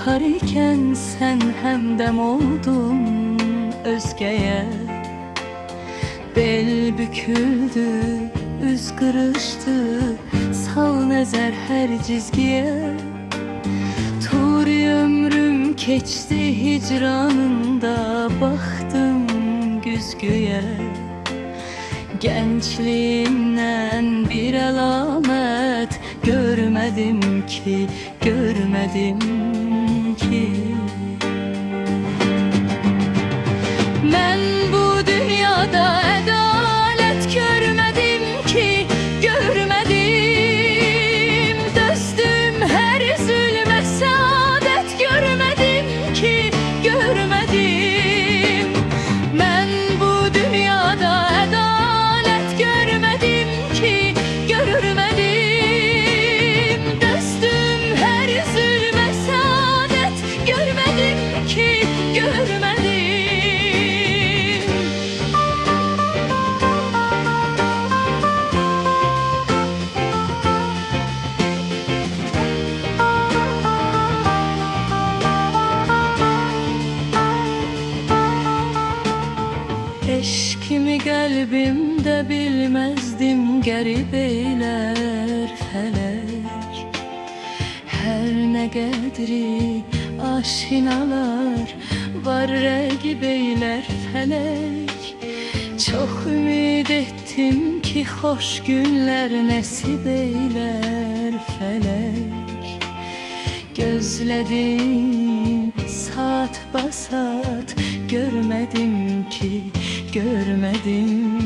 bakar iken sen hemdem oldun özgeye. Bel büküldü, üz kırıştı, sal nezer her çizgiye. Turi ömrüm keçti hicranında, baktım güzgüye. Gençliğimden bir alamet görmedim ki, görmedim ki. Ben bu dünyada adalet görmedim ki, görmedim. Dözdüm her zulme saadet görmedim ki, görmedim. Ben bu dünyada adalet görmedim ki, görmedim. Dözdüm her zulme saadet görmedim ki, görmedim. Eşkimi kalbimde bilmezdim, garip eyler felek. Her ne kadri aşinalar var, regib eyler felek. Çok ümid ettim ki hoş günler nasip eyler felek. Gözledim saat basat, görmedim ki, görmedim